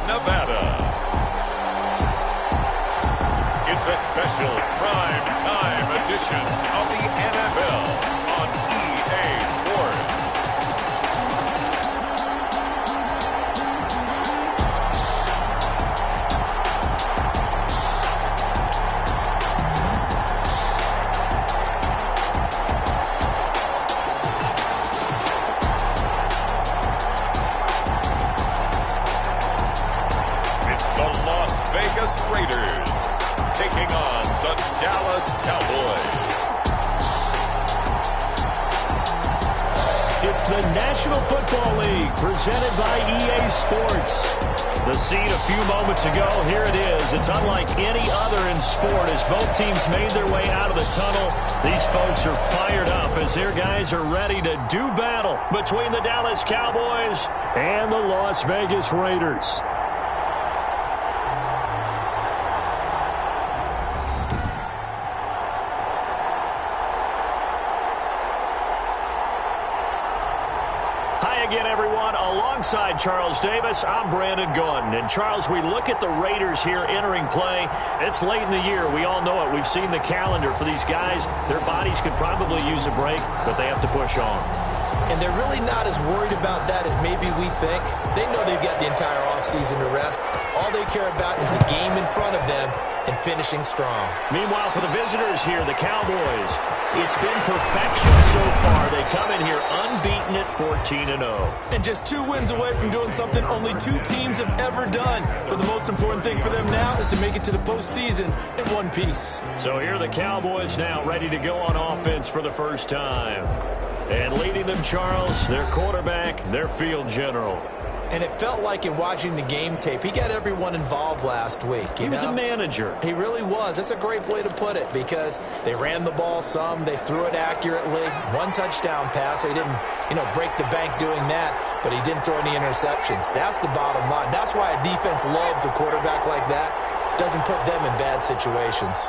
Nevada. It's a special prime time edition of the NFL on EA Sports. It's the Las Vegas Raiders taking on the Dallas Cowboys. It's the National Football League presented by EA Sports. The scene a few moments ago, here it is. It's unlike any other in sport as both teams made their way out of the tunnel. These folks are fired up as their guys are ready to do battle between the Dallas Cowboys and the Las Vegas Raiders. Again, everyone, alongside Charles Davis, I'm Brandon Gordon. And, Charles, we look at the Raiders here entering play. It's late in the year. We all know it. We've seen the calendar for these guys. Their bodies could probably use a break, but they have to push on. And they're really not as worried about that as maybe we think. They know they've got the entire offseason to rest. All they care about is the game in front of them and finishing strong. Meanwhile, for the visitors here, the Cowboys, it's been perfection so far. They come in here unbeaten at 14-0. And just 2 wins away from doing something only 2 teams have ever done. But the most important thing for them now is to make it to the postseason in one piece. So here are the Cowboys now ready to go on offense for the first time. And leading them, Charles, their quarterback, their field general. And it felt like in watching the game tape, he got everyone involved last week. He was a manager. He really was. That's a great way to put it because they ran the ball some. They threw it accurately. 1 touchdown pass. So he didn't, break the bank doing that, but he didn't throw any interceptions. That's the bottom line. That's why a defense loves a quarterback like that. Doesn't put them in bad situations.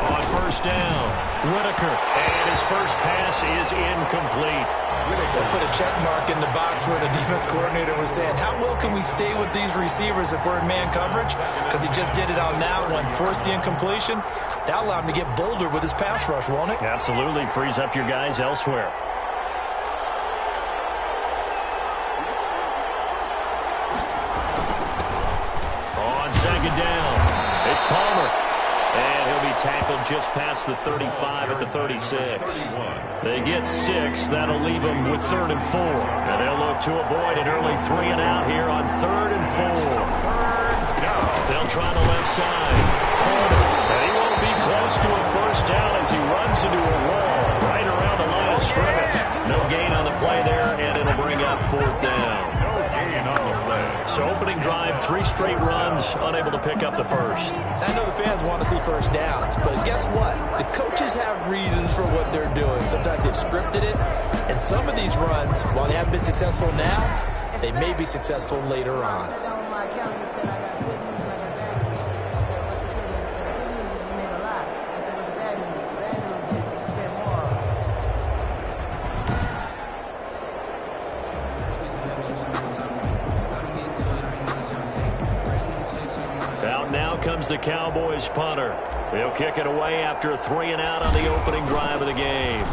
On first down, Whitaker. And his first pass is incomplete. They'll put a check mark in the box where the defense coordinator was saying, how well can we stay with these receivers if we're in man coverage? Because he just did it on that one. Force the incompletion. That allowed him to get bolder with his pass rush, won't it? Absolutely. Frees up your guys elsewhere. On second down, it's Palmer. And he'll be tackled just past the 35 at the 36. They get 6. That'll leave them with 3rd and 4. And they'll look to avoid an early 3 and out here on 3rd and 4. They'll try the left side. Palmer. And he won't be close to a first down as he runs into a wall right around the line of scrimmage. No gain on the play there, and it'll bring up 4th down. So opening drive, 3 straight runs, unable to pick up the first. I know the fans want to see first downs, but guess what? The coaches have reasons for what they're doing. Sometimes they've scripted it, and some of these runs, while they haven't been successful now, they may be successful later on. Comes the Cowboys punter. They'll kick it away after a 3 and out on the opening drive of the game.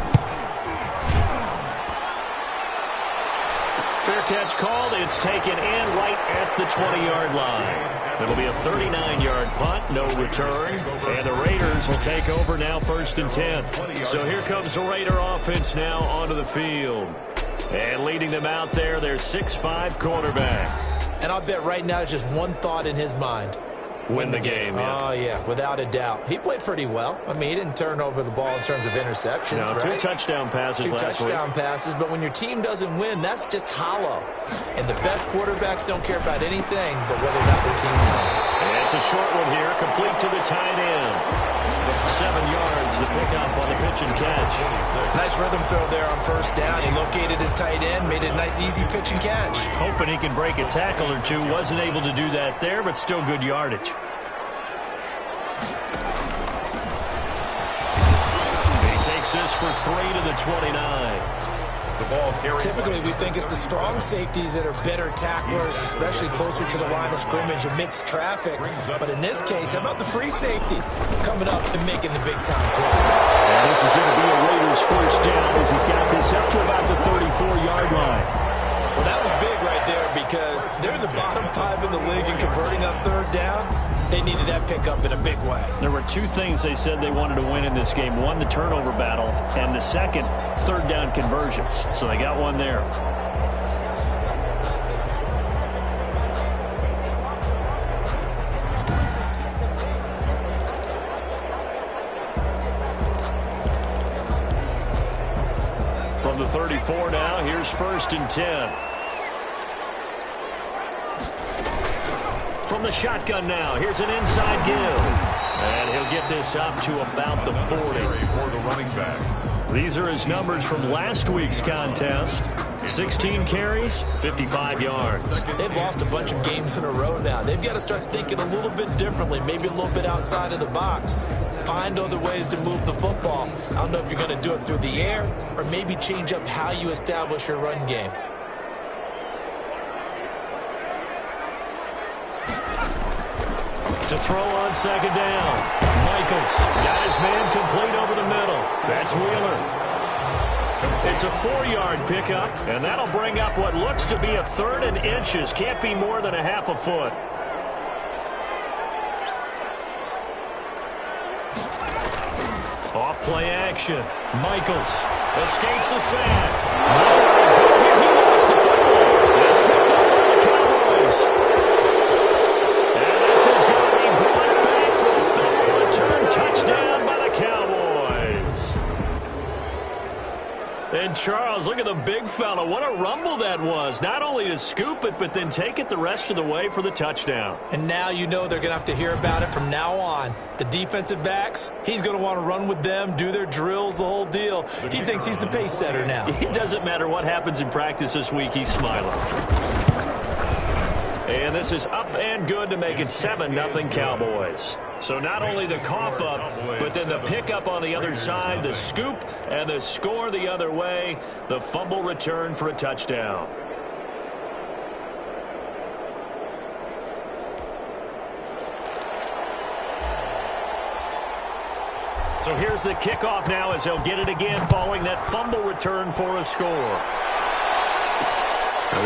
Fair catch called. It's taken in right at the 20-yard line. It'll be a 39-yard punt, no return. And the Raiders will take over now 1st and 10. So here comes the Raider offense now onto the field. And leading them out there, their 6'5" quarterback. And I'll bet right now it's just one thought in his mind. Win the game, yeah. Oh, yeah, without a doubt. He played pretty well. I mean, he didn't turn over the ball in terms of interceptions, no, right? 2 touchdown passes last week. 2 touchdown passes, but when your team doesn't win, that's just hollow. And the best quarterbacks don't care about anything but whether or not their team wins. And it's a short one here, complete to the tight end. 7 yards, the pickup on the pitch and catch. Nice rhythm throw there on first down. He located his tight end, made it a nice, easy pitch and catch. Hoping he can break a tackle or 2. Wasn't able to do that there, but still good yardage. He takes this for 3 to the 29. Typically, we think it's the strong safeties that are better tacklers, especially closer to the line of scrimmage amidst traffic. But in this case, how about the free safety coming up and making the big-time play? And this is going to be a Raiders first down as he's got this up to about the 34-yard line. Well, that was big right there because they're in the bottom 5 in the league and converting on third down. They needed that pickup in a big way. There were two things they said they wanted to win in this game. One, the turnover battle, and the second, third down conversions. So they got one there. From the 34 now, here's 1st and 10. From the shotgun now, here's an inside give. And he'll get this up to about the 40. For the running back. These are his numbers from last week's contest. 16 carries, 55 yards. They've lost a bunch of games in a row now. They've got to start thinking a little bit differently, maybe a little bit outside of the box. Find other ways to move the football. I don't know if you're going to do it through the air or maybe change up how you establish your run game. To throw on 2nd down. Michaels got his man complete over the middle. That's Wheeler. It's a 4-yard pickup, and that'll bring up what looks to be a 3rd and inches. Can't be more than a half a foot. Off play action. Michaels escapes the sack. He lost the football. It's picked up by the Cowboys. And this is going to be brought back for a fumble return touchdown by the Cowboys. And Charles, look at the big fella. What a rumble that was. Not only to scoop it, but then take it the rest of the way for the touchdown. And now you know they're going to have to hear about it from now on. The defensive backs, he's going to want to run with them, do their drills, the whole deal. He thinks he's the pace setter now. It doesn't matter what happens in practice this week, he's smiling. And this is up and good to make it 7-0 Cowboys. So not only the cough up, but then the pickup on the other side, the scoop, and the score the other way, the fumble return for a touchdown. So here's the kickoff now as he'll get it again following that fumble return for a score.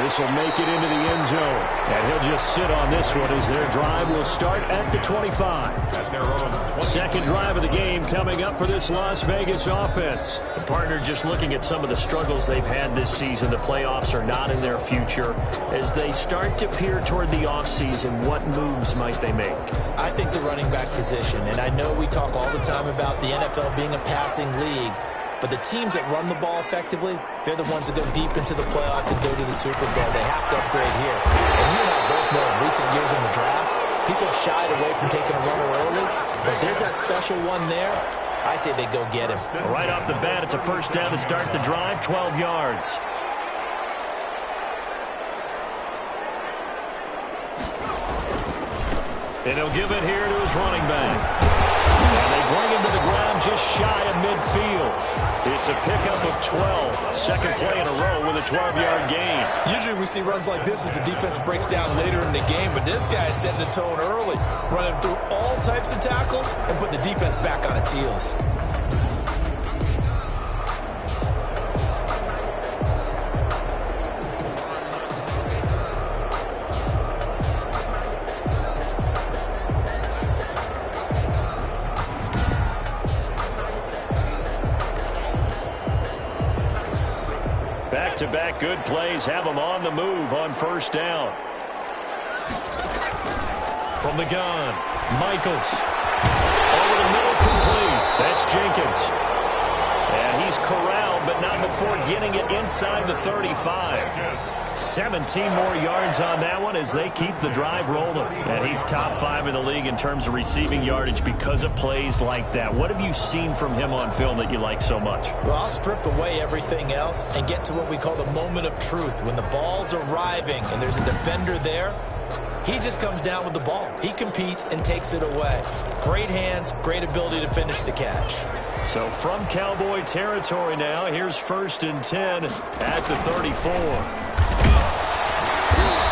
This will make it into the end zone. And he'll just sit on this one as their drive will start at the 25. At their own 20. Second drive of the game coming up for this Las Vegas offense. The partner just looking at some of the struggles they've had this season. The playoffs are not in their future. As they start to peer toward the offseason, what moves might they make? I think the running back position, and I know we talk all the time about the NFL being a passing league, but the teams that run the ball effectively, they're the ones that go deep into the playoffs and go to the Super Bowl. They have to upgrade here. And you and I both know in recent years in the draft, people have shied away from taking a runner early, but there's that special one there. I say they go get him. Right off the bat, it's a first down to start the drive, 12 yards. And he'll give it here to his running back. And they bring him to the ground just shy of midfield. It's a pickup of 12. Second play in a row with a 12-yard gain. Usually we see runs like this as the defense breaks down later in the game, but this guy is setting the tone early, running through all types of tackles and putting the defense back on its heels. Back-to-back good plays have them on the move on first down. From the gun, Michaels. Over the middle, complete. That's Jenkins. And he's corralled, but not before getting it inside the 35. 17 more yards on that one as they keep the drive rolling. And he's top 5 in the league in terms of receiving yardage because of plays like that. What have you seen from him on film that you like so much? Well, I'll strip away everything else and get to what we call the moment of truth. When the ball's arriving and there's a defender there, He just comes down with the ball. He competes and takes it away. Great hands, great ability to finish the catch. So from Cowboy territory now, here's 1st and 10 at the 34.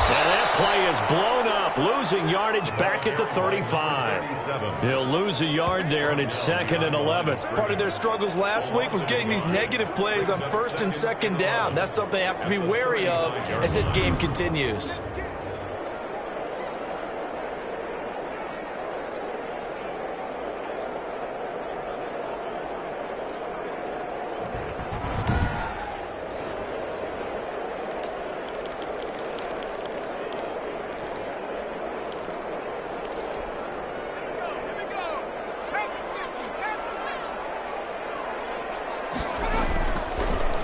And that play is blown up, losing yardage back at the 35. He'll lose a yard there, and it's 2nd and 11. Part of their struggles last week was getting these negative plays on 1st and 2nd down. That's something they have to be wary of as this game continues.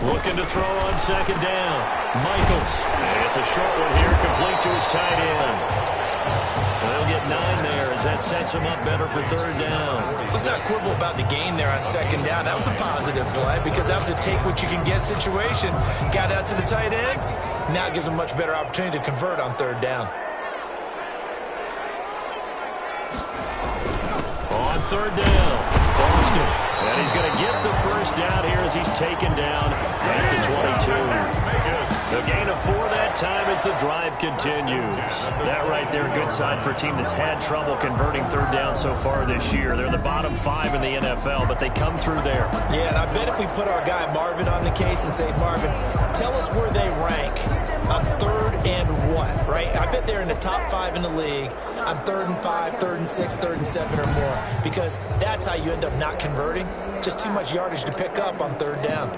Looking to throw on 2nd down. Michaels. And it's a short one here, complete to his tight end. They'll get 9 there as that sets him up better for 3rd down. Let's not quibble about the gain there on 2nd down. That was a positive play because that was a take-what-you-can-get situation. Got out to the tight end. Now it gives him a much better opportunity to convert on 3rd down. On 3rd down, Boston. And he's going to get the 1st down here as he's taken down at the 22. The gain of 4 that time as the drive continues. That right there, good sign for a team that's had trouble converting 3rd down so far this year. They're the bottom 5 in the NFL, but they come through there. Yeah, and I bet if we put our guy Marvin on the case and say, Marvin, tell us where they rank on 3rd and what, right? I bet they're in the top 5 in the league on 3rd and 5, 3rd and 6, 3rd and 7 or more, because that's how you end up not converting. Just too much yardage to pick up on 3rd down.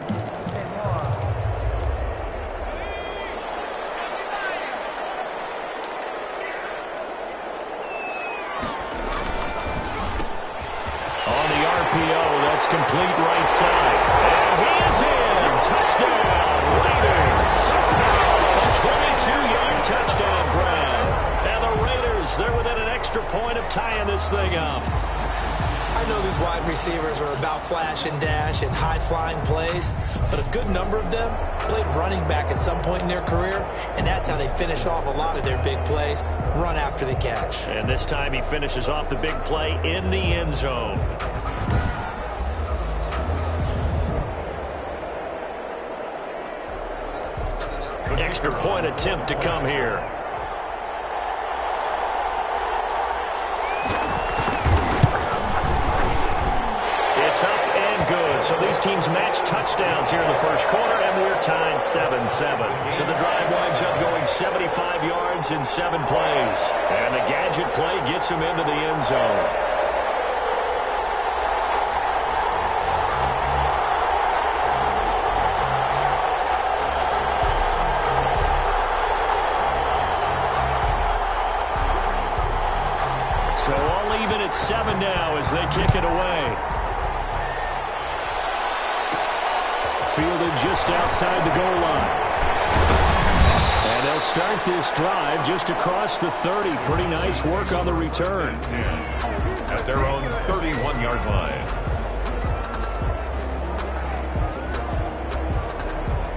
On the RPO, that's complete right side. And he is in. Touchdown, Raiders. A 22-yard touchdown grab. And the Raiders, they're within an extra point of tying this thing up. I know these wide receivers are about flash and dash and high-flying plays, but a good number of them played running back at some point in their career, and that's how they finish off a lot of their big plays, run after the catch. And this time he finishes off the big play in the end zone. Extra point attempt to come here. It's up and good. So these teams match touchdowns here in the first quarter, and we're tied 7-7. So the drive winds up going 75 yards in 7 plays. And the gadget play gets him into the end zone. So all even at 7 now as they kick it away. Fielded just outside the goal line. And they'll start this drive just across the 30. Pretty nice work on the return. At their own 31-yard line.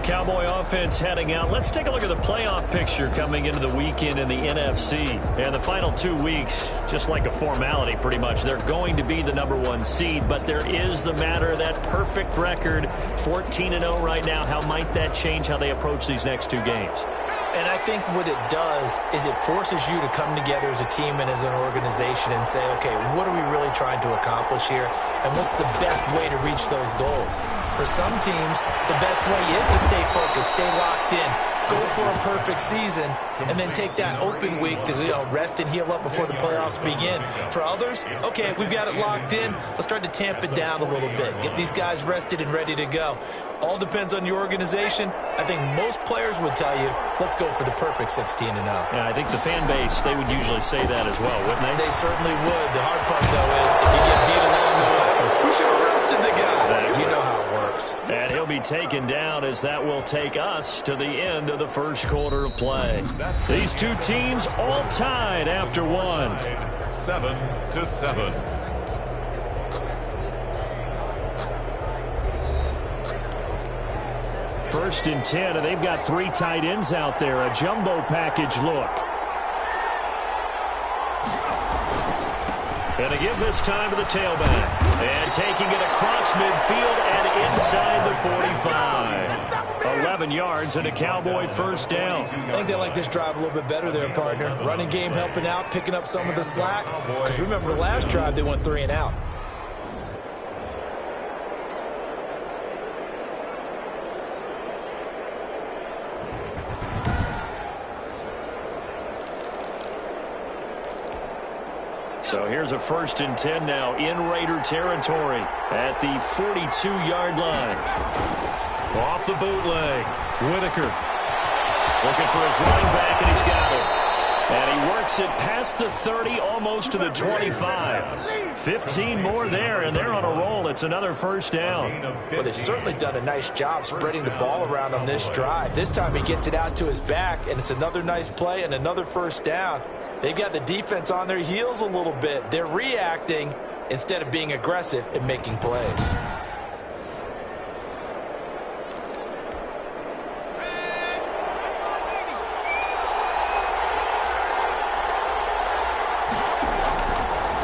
Cowboy offense heading out. Let's take a look at the playoff picture coming into the weekend in the NFC. And the final 2 weeks, just like a formality pretty much, they're going to be the #1 seed. But there is the matter of that perfect record, 14-0 right now. How might that change how they approach these next 2 games? And I think what it does is it forces you to come together as a team and as an organization and say, okay, what are we really trying to accomplish here? And what's the best way to reach those goals? For some teams, the best way is to stay focused, stay locked in, go for a perfect season, and then take that open week to rest and heal up before the playoffs begin. For others, okay, we've got it locked in. Let's try to tamp it down a little bit. Get these guys rested and ready to go. All depends on your organization. I think most players would tell you, let's go for the perfect 16-0. Yeah, I think the fan base, they would usually say that as well, wouldn't they? They certainly would. The hard part, though, is if you get beat along the way, we should have rested the guys. Exactly. You know how it works. And he'll be taken down as that will take us to the end of the first quarter of play. These 2 teams all tied after 1. 7-7. First and 10, and they've got 3 tight ends out there. A jumbo package look. Going to give this time to the tailback. And taking it across midfield and inside the 45. 11 yards and a Cowboy first down. I think they like this drive a little bit better there, partner. Running game helping out, picking up some of the slack. Because remember the last drive, they went 3 and out. So here's a 1st and 10 now in Raider territory at the 42-yard line. Off the bootleg, Whitaker looking for his running back, and he's got it. And he works it past the 30, almost to the 25. 15 more there, and they're on a roll. It's another first down. Well, they've certainly done a nice job spreading the ball around on this drive. This time he gets it out to his back, and it's another nice play and another first down. They've got the defense on their heels a little bit. They're reacting instead of being aggressive and making plays.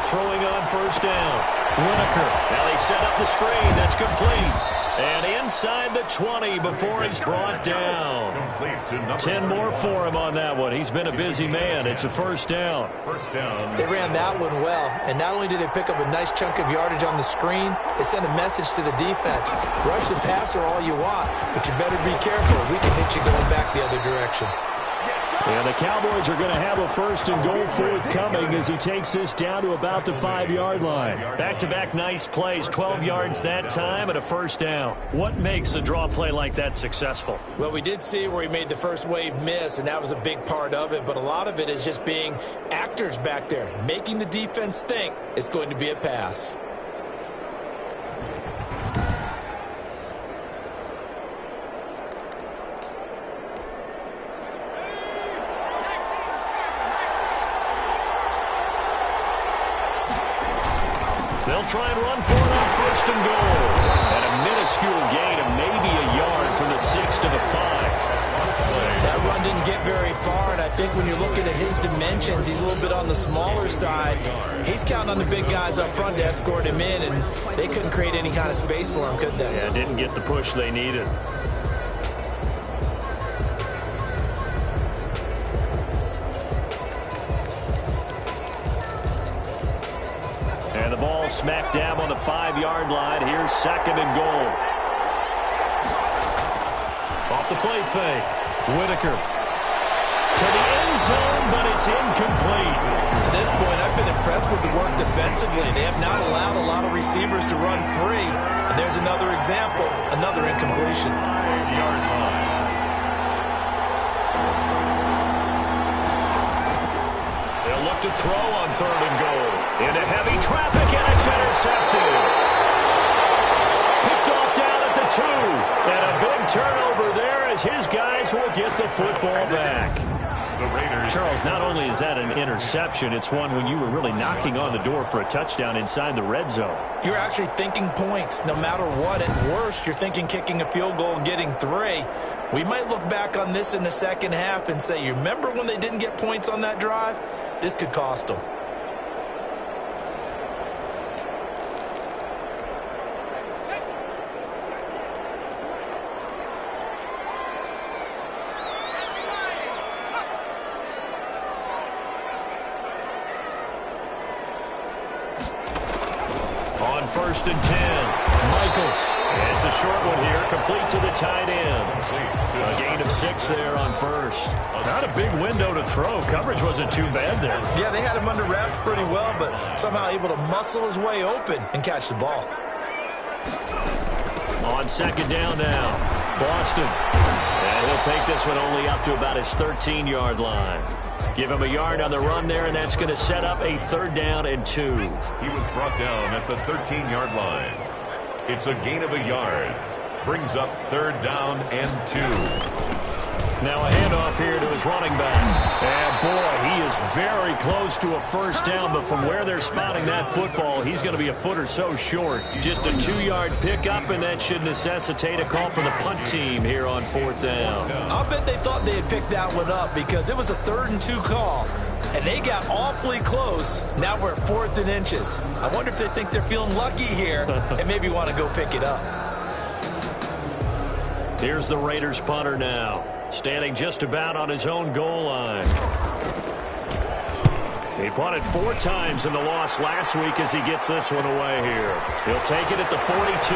Throwing on first down. Whitaker. Now they set up the screen. That's complete. And inside the 20 before he's brought down. 10 more for him on that one. He's been a busy man. It's a first down. They ran that one well. And not only did they pick up a nice chunk of yardage on the screen, they sent a message to the defense. Rush the passer all you want, but you better be careful. We can hit you going back the other direction. And the Cowboys are going to have a 1st and goal forthcoming as he takes this down to about the 5-yard line. Back-to-back nice plays, 12 yards that time and a first down. What makes a draw play like that successful? Well, we did see where he made the first wave miss, and that was a big part of it. But a lot of it is just being actors back there, making the defense think it's going to be a pass. They'll try and run for it on 1st and goal. And a minuscule gain of maybe a yard from the 6 to the 5. That run didn't get very far, and I think when you're looking at his dimensions, he's a little bit on the smaller side. He's counting on the big guys up front to escort him in, and they couldn't create any kind of space for him, could they? Yeah, didn't get the push they needed. And the ball smack dab on the 5-yard line. Here's 2nd and goal. Off the play fake. Whitaker to the end zone, but it's incomplete. To this point, I've been impressed with the work defensively. They have not allowed a lot of receivers to run free. And there's another example, another incompletion. 5-yard line. They'll look to throw on 3rd and goal. Into heavy traffic, and it's intercepted. Picked off down at the 2. And a big turnover there as his guys will get the football back. Charles, not only is that an interception, it's one when you were really knocking on the door for a touchdown inside the red zone. You're actually thinking points no matter what. At worst, you're thinking kicking a field goal and getting 3. We might look back on this in the second half and say, you remember when they didn't get points on that drive? This could cost them. On 1st and 10, Michaels. And it's a short one here, complete to the tight end. A gain of 6 there on 1st. Not a big window to throw. Coverage wasn't too bad there. Yeah, they had him under wraps pretty well, but somehow able to muscle his way open and catch the ball. On 2nd down now, Boston. And he'll take this one only up to about his 13-yard line. Give him a yard on the run there, and that's going to set up a 3rd down and 2. He was brought down at the 13-yard line. It's a gain of a yard. Brings up 3rd down and 2. Now a handoff here to his running back. And boy, he is very close to a first down, but from where they're spotting that football, he's going to be a foot or so short. Just a 2-yard pickup, and that should necessitate a call for the punt team here on 4th down. I'll bet they thought they had picked that one up because it was a 3rd and 2 call. And they got awfully close. Now we're at 4th and inches. I wonder if they think they're feeling lucky here and maybe want to go pick it up. Here's the Raiders punter now, standing just about on his own goal line. He punted 4 times in the loss last week as he gets this one away here. He'll take it at the 42.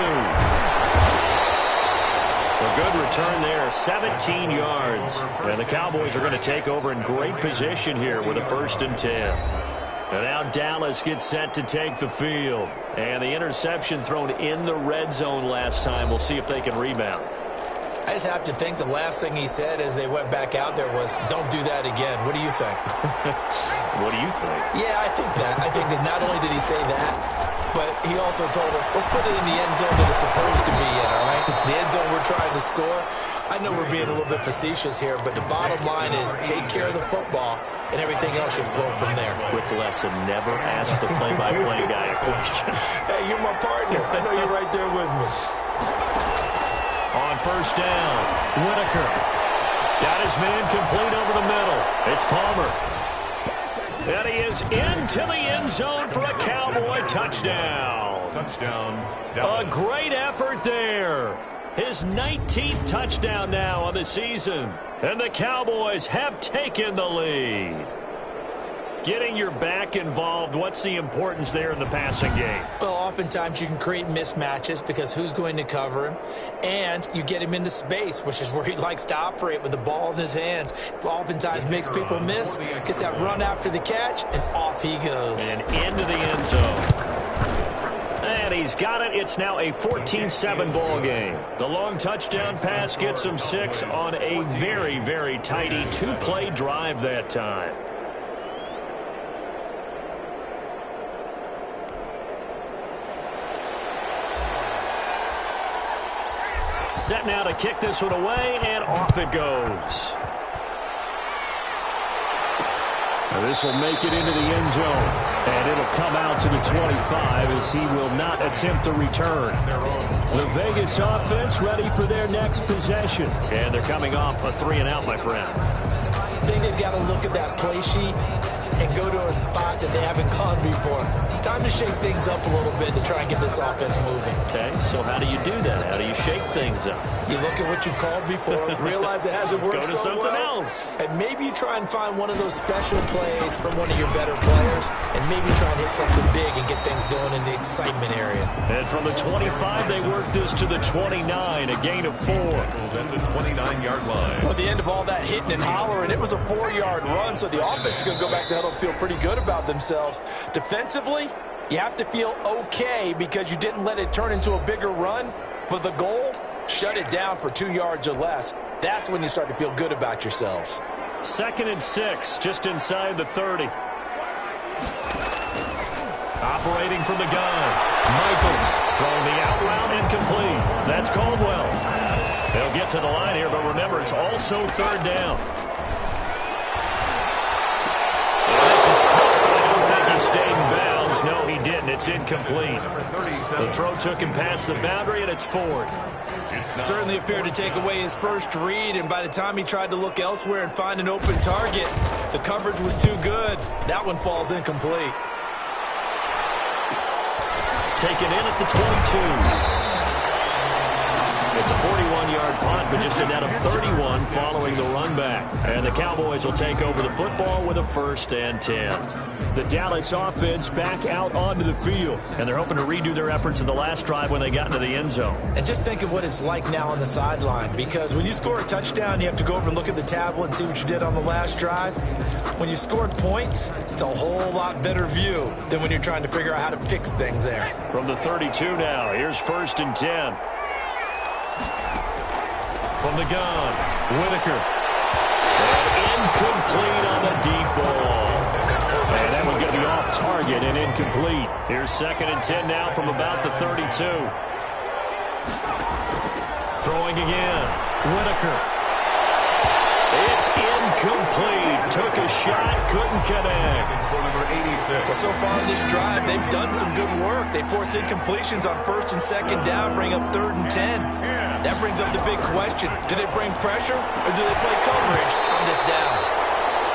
A good return there, 17 yards. And the Cowboys are going to take over in great position here with a 1st and 10. And now Dallas gets set to take the field. And the interception thrown in the red zone last time. We'll see if they can rebound. I just have to think the last thing he said as they went back out there was, don't do that again. What do you think? What do you think? Yeah, I think that. I think that not only did he say that, but he also told him, let's put it in the end zone that it's supposed to be in, all right? The end zone we're trying to score. I know we're being a little bit facetious here, but the bottom line is take care of the football, and everything else should flow from there. Quick lesson, never ask the play-by-play guy a question. Hey, you're my partner. I know you're right there with me. On 1st down, Whitaker. Got his man complete over the middle. It's Palmer. And he is into the end zone for a Cowboy touchdown. Touchdown. A great effort there. His 19th touchdown now on the season. And the Cowboys have taken the lead. Getting your back involved, what's the importance there in the passing game? Well, oftentimes you can create mismatches because who's going to cover him? And you get him into space, which is where he likes to operate with the ball in his hands. Oftentimes makes people miss, gets that run after the catch, and off he goes. And into the end zone. And he's got it. It's now a 14-7 ball game. The long touchdown pass gets him 6 on a very, very tidy 2-play drive that time. Set now to kick this one away, and off it goes. Now this will make it into the end zone, and it'll come out to the 25 as he will not attempt to return. The Vegas offense ready for their next possession, and they're coming off a 3-and-out, my friend. I think they've got to look at that play sheet and go to a spot that they haven't gone before. Time to shake things up a little bit to try and get this offense moving. Okay, so how do you do that? How do you shake things up? You look at what you've called before, realize it hasn't worked Go to so something well, else. and maybe you try and find one of those special plays from one of your better players, and maybe try and hit something big and get things going in the excitement area. And from the 25, they work this to the 29, a gain of 4. At the 29-yard line. Well, at the end of all that hitting and hollering, it was a 4-yard run, so the offense is going to go back to huddle and feel pretty good about themselves. Defensively, you have to feel okay because you didn't let it turn into a bigger run, but the goal, shut it down for 2 yards or less. That's when you start to feel good about yourselves. 2nd and 6, just inside the 30. Operating from the gun. Michaels throwing the out route incomplete. That's Caldwell. They'll get to the line here, but remember, it's also 3rd down. This is caught, but I don't think he stayed in bounds. No, he didn't. It's incomplete. The throw took him past the boundary, and it's 4th. Certainly appeared to take away his first read, and by the time he tried to look elsewhere and find an open target, the coverage was too good. That one falls incomplete. Taken in at the 22. It's a 41-yard punt, but just a net of 31 following the run back. And the Cowboys will take over the football with a 1st and 10. The Dallas offense back out onto the field, and they're hoping to redo their efforts in the last drive when they got into the end zone. And just think of what it's like now on the sideline, because when you score a touchdown, you have to go over and look at the tablet and see what you did on the last drive. When you scored points, it's a whole lot better view than when you're trying to figure out how to fix things there. From the 32 now, here's 1st and 10. From the gun, Whitaker. And incomplete on the deep ball. And that one going to be off target and incomplete. Here's 2nd and 10 now from about the 32. Throwing again, Whitaker. It's incomplete. Took a shot, couldn't connect. Number 86. Well, so far in this drive, they've done some good work. They force incompletions on 1st and 2nd down, bring up 3rd and 10. That brings up the big question. Do they bring pressure or do they play coverage on this down?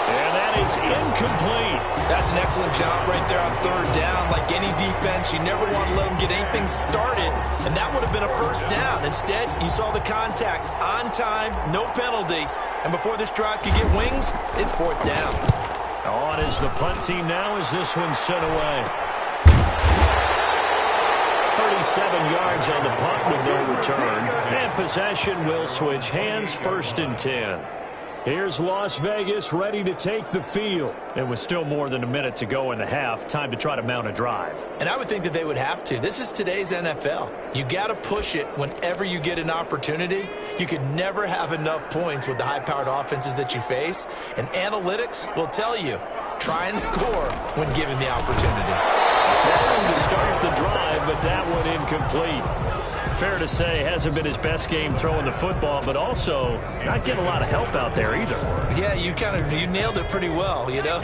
And that That is incomplete. That's an excellent job right there on third down. Like any defense, you never want to let them get anything started, and that would have been a first down. Instead, you saw the contact on time, no penalty, and before this drive could get wings, it's fourth down. On is the punt team now as this one's sent away. 37 yards on the punt with no return. And possession will switch hands, 1st and 10. Here's Las Vegas ready to take the field. And with still more than a minute to go in the half, time to try to mount a drive. And I would think that they would have to. This is today's NFL. You got to push it whenever you get an opportunity. You could never have enough points with the high-powered offenses that you face. And analytics will tell you, try and score when given the opportunity. Throwing to start the drive, but that one incomplete. Fair to say, hasn't been his best game throwing the football, but also not getting a lot of help out there either. Yeah, you nailed it pretty well, you know.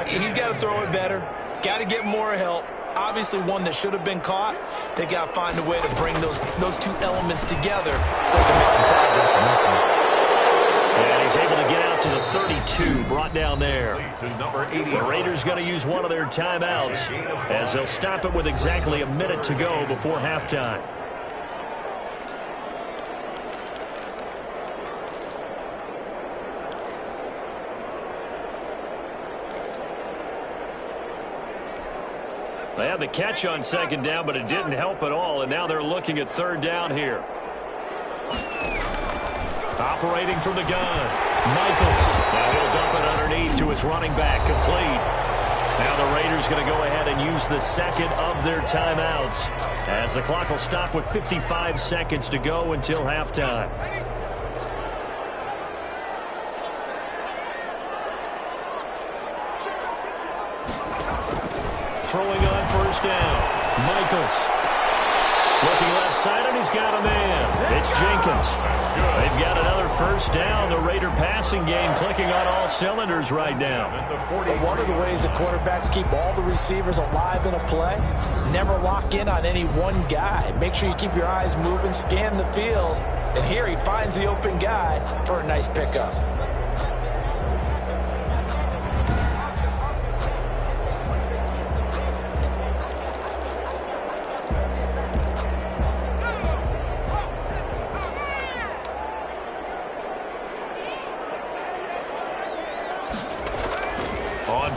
He's got to throw it better, got to get more help. Obviously one that should have been caught. They got to find a way to bring those two elements together so they can make some progress in this one. And he's able to get out to the 32, brought down there. The Raiders going to use one of their timeouts as they'll stop it with exactly a minute to go before halftime. They had the catch on second down, but it didn't help at all, and now they're looking at third down here. Operating from the gun, Michaels. Now he'll dump it underneath to his running back, complete. Now the Raiders going to go ahead and use the second of their timeouts as the clock will stop with 55 seconds to go until halftime. Throwing on first down, Michaels. Looking left side, and he's got a man. It's Jenkins. They've got another first down. The Raider passing game clicking on all cylinders right now. One of the ways that quarterbacks keep all the receivers alive in a play, never lock in on any one guy. Make sure you keep your eyes moving, scan the field. And here he finds the open guy for a nice pickup.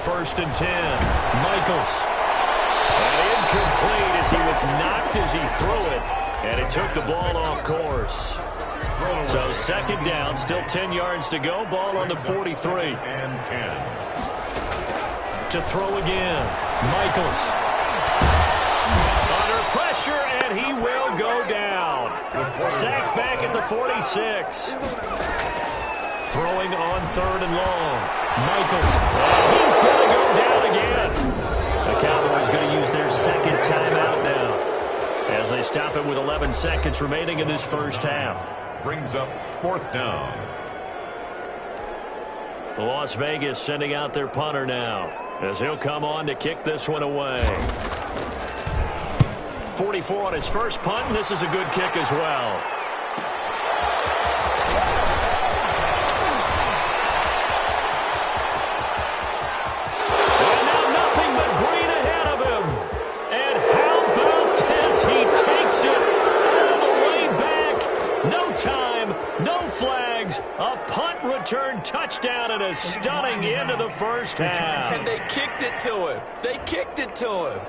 First and 10, Michaels. And incomplete as he was knocked as he threw it, and it took the ball off course. So second down, still 10 yards to go, ball on the 43. And 10. To throw again, Michaels. Under pressure, and he will go down. Sacked back at the 46. Throwing on third and long. Michaels. He's going to go down again. The Cowboys going to use their second timeout now as they stop it with 11 seconds remaining in this first half. Brings up fourth down. Las Vegas sending out their punter now as he'll come on to kick this one away. 44 on his first punt, and this is a good kick as well. A punt return touchdown and a stunning end of the first half. And they kicked it to him. They kicked it to him.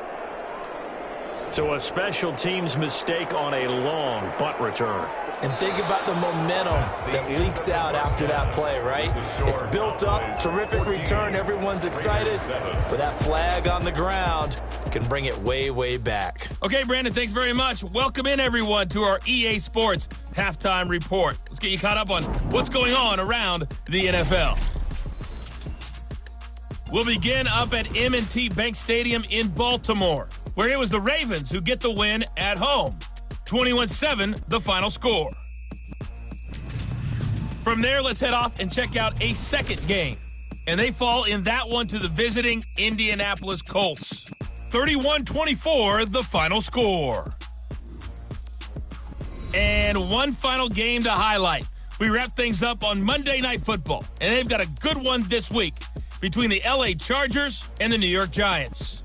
So a special teams mistake on a long punt return. And think about the momentum that leaks out after that play, right? It's built up, terrific return, everyone's excited, but that flag on the ground can bring it way, way back. Okay, Brandon, thanks very much. Welcome in, everyone, to our EA Sports Halftime Report. Let's get you caught up on what's going on around the NFL. We'll begin up at M&T Bank Stadium in Baltimore, where it was the Ravens who get the win at home. 21-7, the final score. From there, let's head off and check out a second game. And they fall in that one to the visiting Indianapolis Colts. 31-24, the final score. And one final game to highlight. We wrap things up on Monday Night Football, and they've got a good one this week between the LA Chargers and the New York Giants.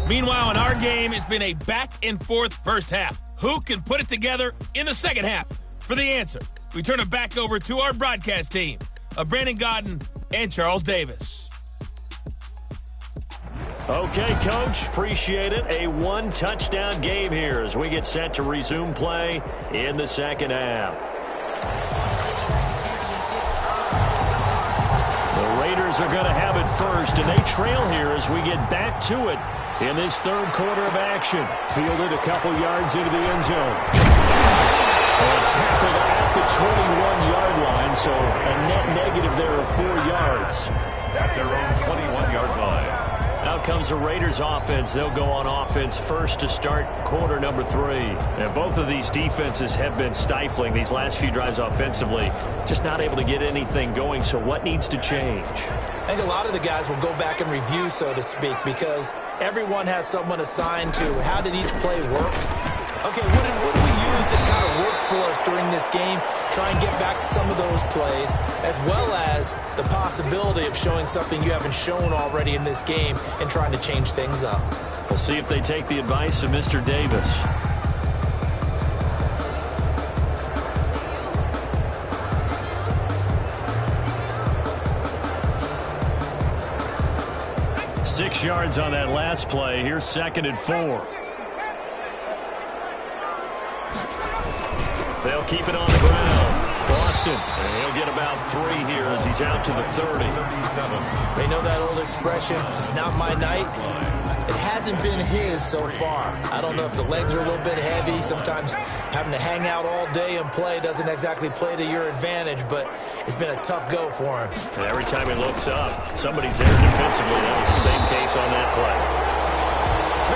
Meanwhile, in our game, it's been a back-and-forth first half. Who can put it together in the second half? For the answer, we turn it back over to our broadcast team of Brandon Godden and Charles Davis. Okay, Coach, appreciate it. A one-touchdown game here as we get set to resume play in the second half. The Raiders are going to have it first, and they trail here as we get back to it in this third quarter of action. Fielded a couple yards into the end zone. And tackled at the 21-yard line, so a net negative there of 4 yards. At their own 21-yard line. Out comes the Raiders offense. They'll go on offense first to start quarter number 3. And both of these defenses have been stifling these last few drives offensively. Just not able to get anything going, so what needs to change? I think a lot of the guys will go back and review, so to speak, because everyone has someone assigned to how did each play work. Okay, what did we use that kind of worked for us during this game? Try and get back to some of those plays, as well as the possibility of showing something you haven't shown already in this game and trying to change things up. We'll see if they take the advice of Mr. Davis. Six yards on that last play. Here's 2nd and 4. They'll keep it on the ground. Boston, and he'll get about 3 here as he's out to the 30. They know that old expression, it's not my night. It hasn't been his so far. I don't know if the legs are a little bit heavy. Sometimes having to hang out all day and play doesn't exactly play to your advantage, but it's been a tough go for him. And every time he looks up, somebody's there defensively. That was the same case on that play.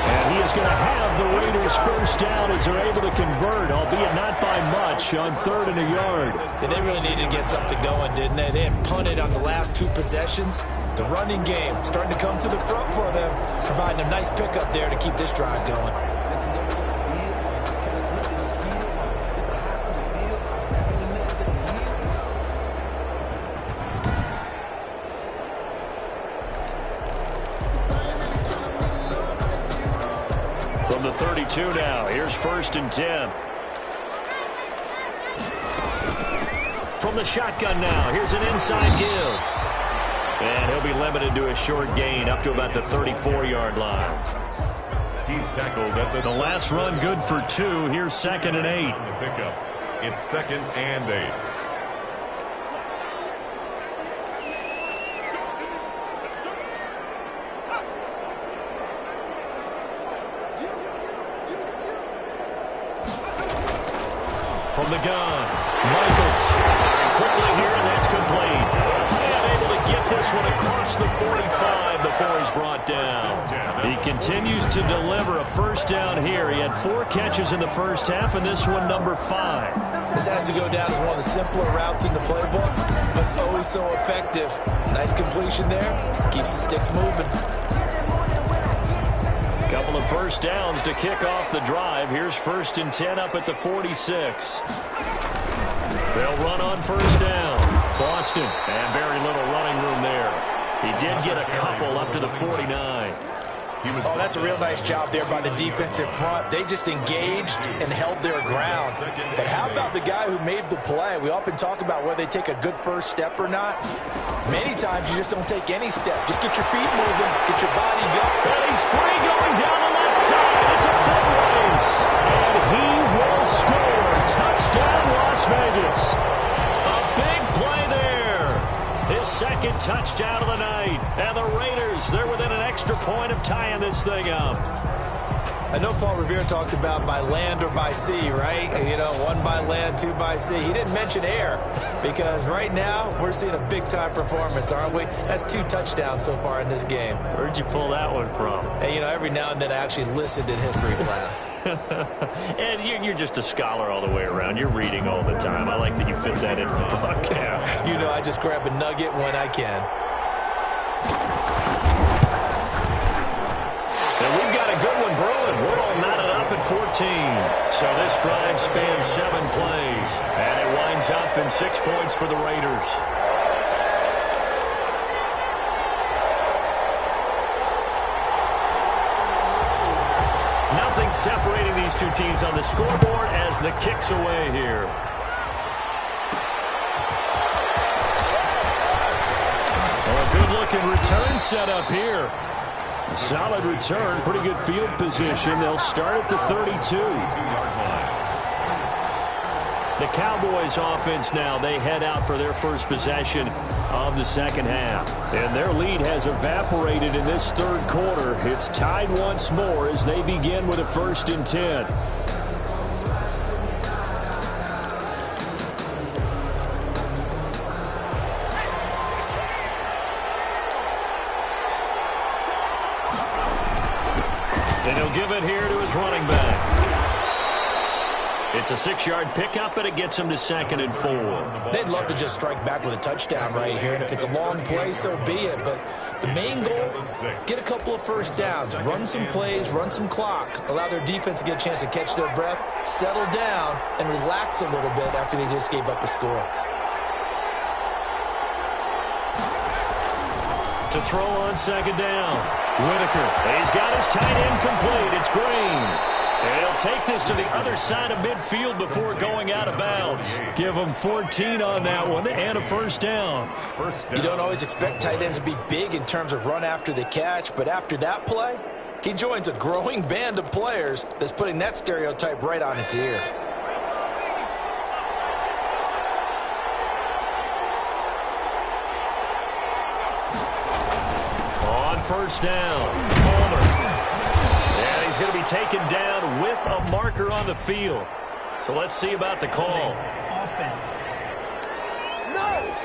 And he is going to have the Raiders first down as they're able to convert, albeit not by much, on 3rd and a yard. Yeah, they really needed to get something going, didn't they? They had punted on the last 2 possessions. The running game starting to come to the front for them, providing a nice pickup there to keep this drive going. From the 32 now, here's 1st and 10. From the shotgun now, here's an inside give. And he'll be limited to a short gain up to about the 34-yard line. He's tackled at the last run good for 2. Here's 2nd and 8. The pickup. It's 2nd and 8. From the gun, Michaels firing quickly here, and that's complete. And able to get this one across the 45 before he's brought down. He continues to deliver a first down here. He had 4 catches in the first half, and this one number 5. This has to go down as one of the simpler routes in the playbook, but oh so effective. Nice completion there. Keeps the sticks moving. Couple of first downs to kick off the drive. Here's 1st and 10 up at the 46. They'll run on first down. Boston, and very little running room there. He did get a couple up to the 49. Oh, that's a real nice job there by the defensive front. They just engaged and held their ground. But how about the guy who made the play? We often talk about whether they take a good first step or not. Many times you just don't take any step. Just get your feet moving, get your body going. And he's free going down the left side. It's a foot race. And he will score. Touchdown, Las Vegas. A big play there. His 2nd touchdown of the night. And the Raiders, they're within an extra point of tying this thing up. I know Paul Revere talked about by land or by sea, right? You know, 1 by land, 2 by sea. He didn't mention air because right now we're seeing a big-time performance, aren't we? That's 2 touchdowns so far in this game. Where'd you pull that one from? And, you know, every now and then I actually listened in history class. And you're just a scholar all the way around. You're reading all the time. I like that you fit that into the book. Yeah. You know, I just grab a nugget when I can. And we've got a good one brewing. We're all knotted up at 14. So this drive spans 7 plays, and it winds up in 6 points for the Raiders. Nothing separating these two teams on the scoreboard as the kick's away here. A good-looking return set up here. Solid return, pretty good field position. They'll start at the 32. The Cowboys offense now, they head out for their first possession of the second half. And their lead has evaporated in this third quarter. It's tied once more as they begin with a 1st and 10. And he'll give it here to his running back. It's a 6-yard pickup, and it gets him to 2nd and 4. They'd love to just strike back with a touchdown right here, and if it's a long play, so be it. But the main goal, get a couple of first downs, run some plays, run some clock, allow their defense to get a chance to catch their breath, settle down, and relax a little bit after they just gave up a score. To throw on 2nd down. Whitaker. He's got his tight end complete. It's Green. And he'll take this to the other side of midfield before going out of bounds. Give him 14 on that one and a 1st down. You don't always expect tight ends to be big in terms of run after the catch, but after that play, he joins a growing band of players that's putting that stereotype right on its ear. On 1st down, Palmer. And he's going to be taken down with a marker on the field. So let's see about the call. Offense. No!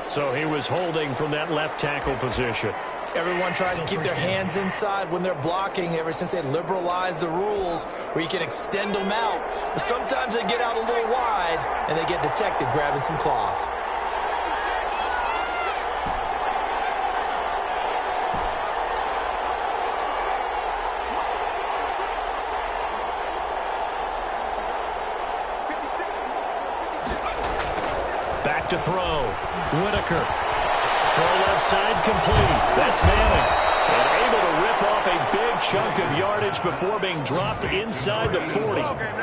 So he was holding from that left tackle position. Everyone tries to keep their hands inside when they're blocking ever since they liberalized the rules where you can extend them out. But sometimes they get out a little wide and they get detected grabbing some cloth. Back to throw. Whitaker. Throw left side complete. That's Manning. And able to rip off a big chunk of yardage before being dropped inside the 40.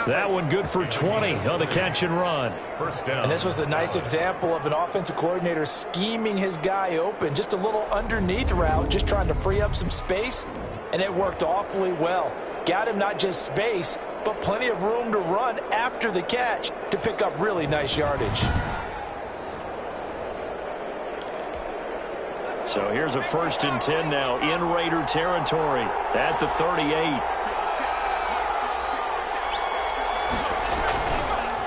That one good for 20 on the catch and run. 1st down. And this was a nice example of an offensive coordinator scheming his guy open. Just a little underneath route, just trying to free up some space. And it worked awfully well. Got him not just space, but plenty of room to run after the catch to pick up really nice yardage. So here's a 1st and 10 now in Raider territory at the 38.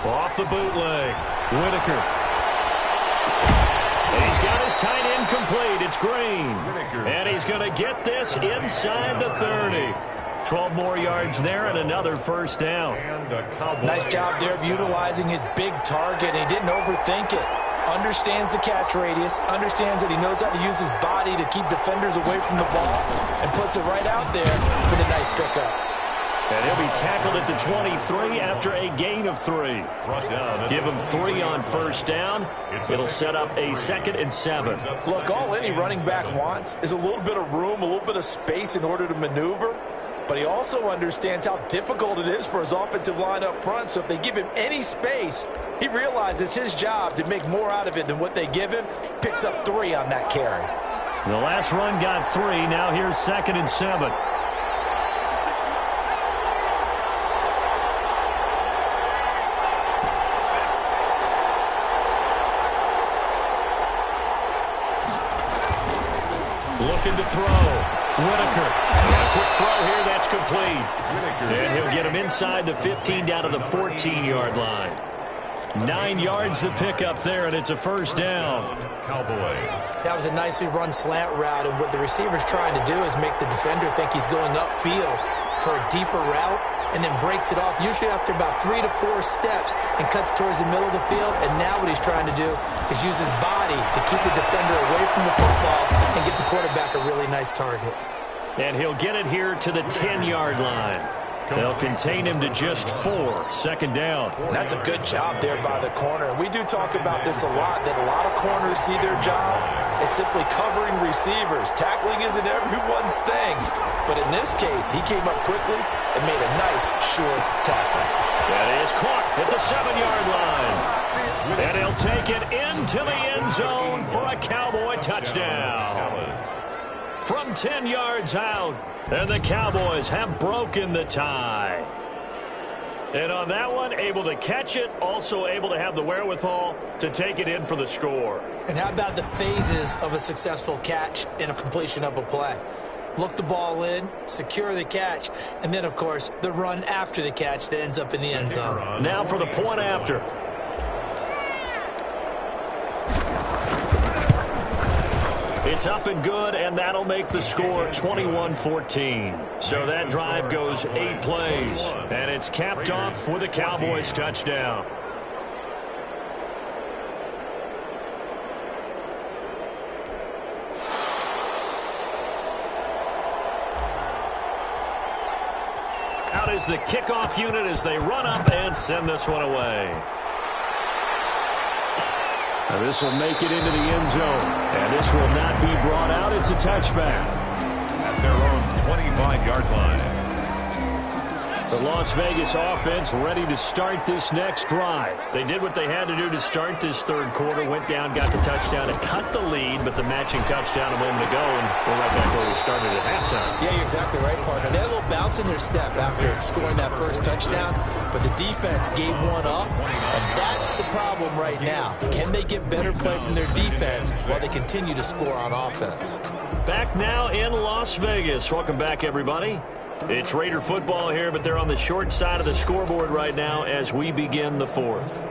Off the bootleg. Whitaker. And he's got his tight end complete. It's Green. And he's going to get this inside the 30. 12 more yards there and another 1st down. Nice job there of utilizing his big target. He didn't overthink it. Understands the catch radius, understands that he knows how to use his body to keep defenders away from the ball, and puts it right out there with a nice pickup. And he'll be tackled at the 23 after a gain of 3. Give him 3 on 1st down. It'll set up a 2nd and 7. Look, all any running back wants is a little bit of room, a little bit of space in order to maneuver. But he also understands how difficult it is for his offensive line up front. So if they give him any space, he realizes his job to make more out of it than what they give him. Picks up 3 on that carry. The last run got 3. Now here's 2nd and 7. Looking to throw. Whitaker. And a quick throw here. That's complete. And he'll get him inside the 15 down to the 14-yard line. 9 yards to pick up there, and it's a 1st down. Cowboys. That was a nicely run slant route, and what the receiver's trying to do is make the defender think he's going upfield for a deeper route, and then breaks it off, usually after about 3 to 4 steps, and cuts towards the middle of the field. And now what he's trying to do is use his body to keep the defender away from the football and get the quarterback a really nice target. And he'll get it here to the 10-yard line. They'll contain him to just 4, second down. And that's a good job there by the corner. We do talk about this a lot, that a lot of corners see their job as simply covering receivers. Tackling isn't everyone's thing. But in this case, he came up quickly and made a nice, short tackle. That is caught at the 7-yard line. And he'll take it into the end zone for a Cowboy touchdown. From 10 yards out, and the Cowboys have broken the tie. And on that one, able to catch it, also able to have the wherewithal to take it in for the score. And how about the phases of a successful catch and a completion of a play? Look the ball in, secure the catch, and then, of course, the run after the catch that ends up in the end zone. Now for the point after. It's up and good, and that'll make the score 21-14. So that drive goes 8 plays, and it's capped off with a Cowboys touchdown. Out is the kickoff unit as they run up and send this one away. Now this will make it into the end zone, and this will not be brought out. It's a touchback. At their own 25-yard line. The Las Vegas offense ready to start this next drive. They did what they had to do to start this third quarter, went down, got the touchdown, and cut the lead, but the matching touchdown a moment ago, and we're right back where we started at halftime. Yeah, you're exactly right, partner. They had a little bounce in their step after scoring that first touchdown, but the defense gave one up, and that's the problem right now. Can they get better play from their defense while they continue to score on offense? Back now in Las Vegas. Welcome back, everybody. It's Raider football here, but they're on the short side of the scoreboard right now as we begin the fourth.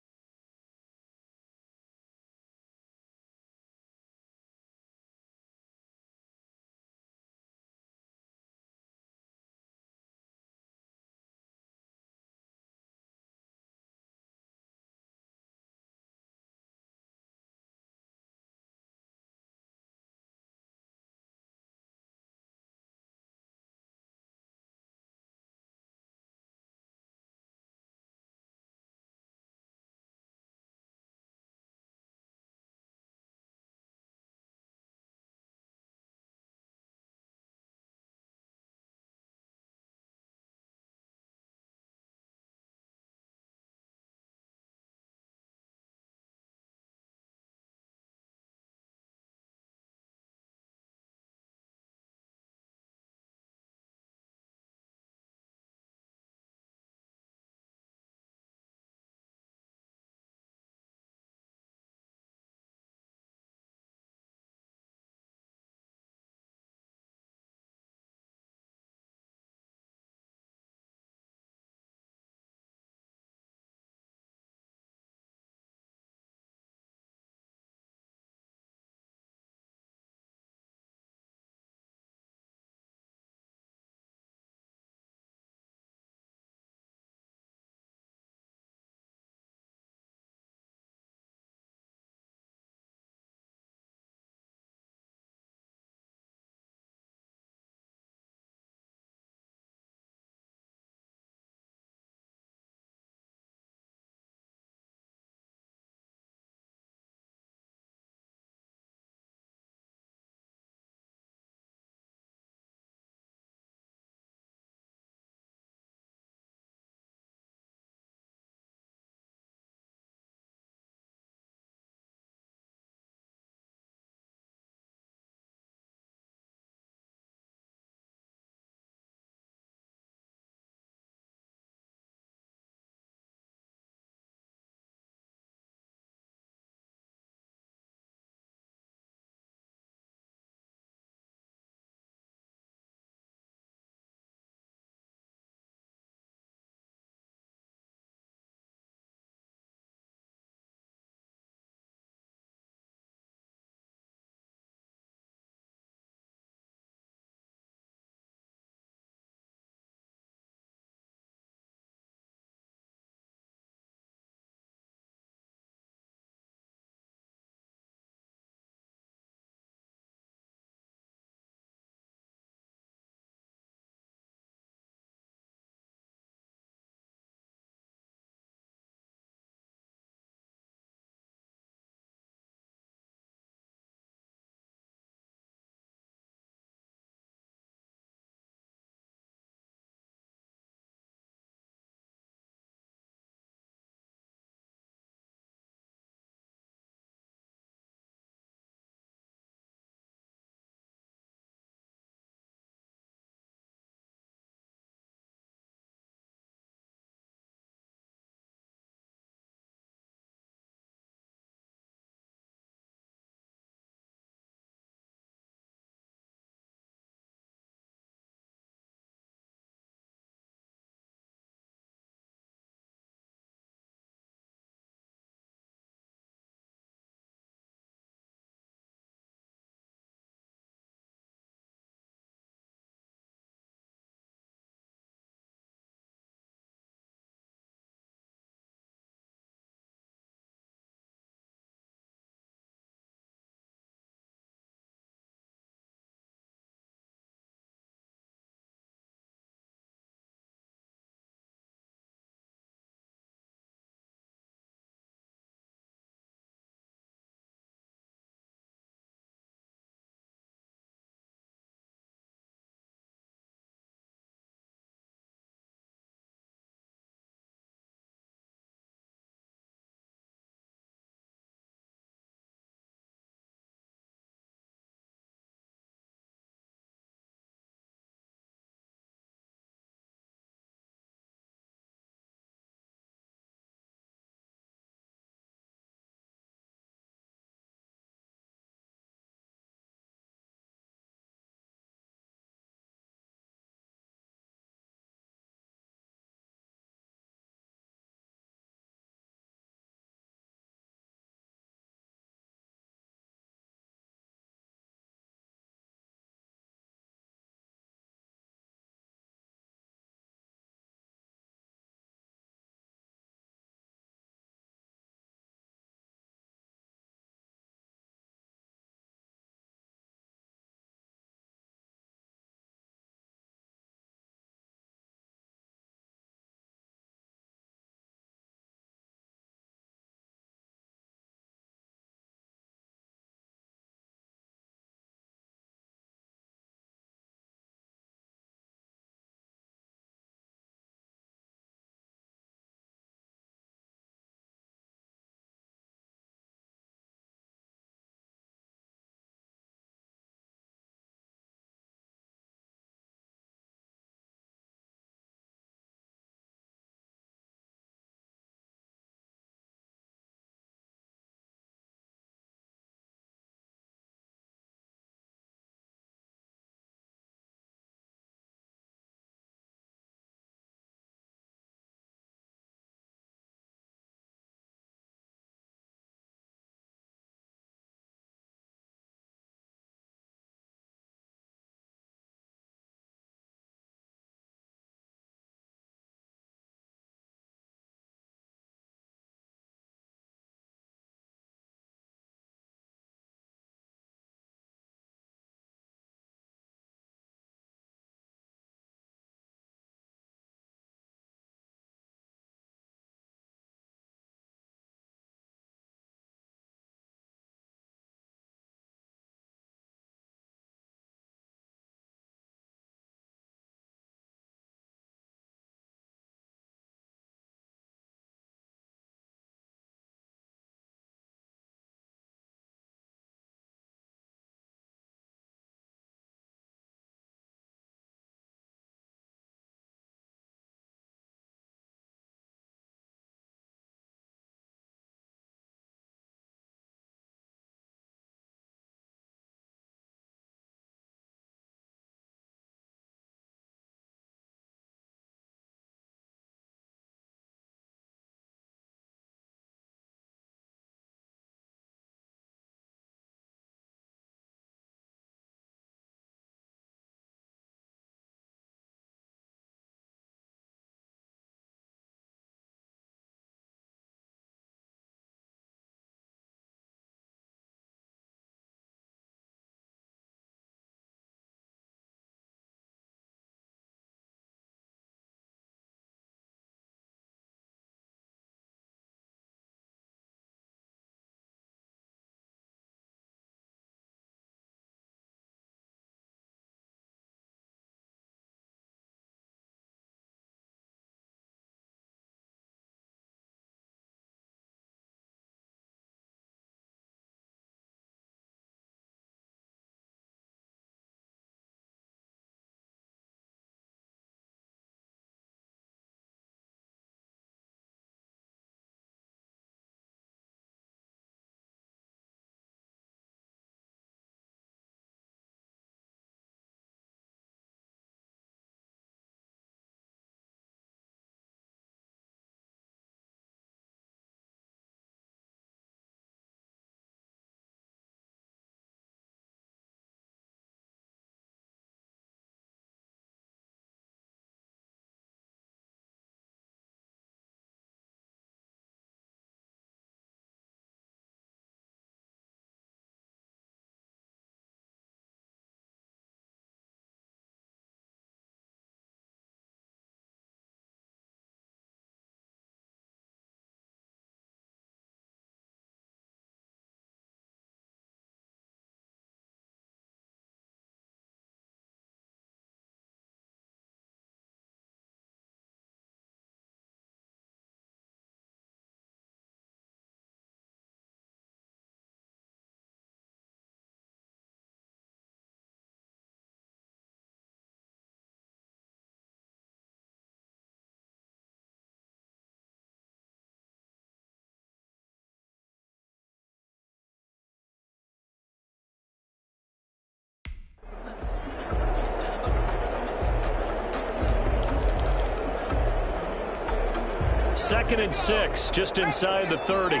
2nd and 6, just inside the 30.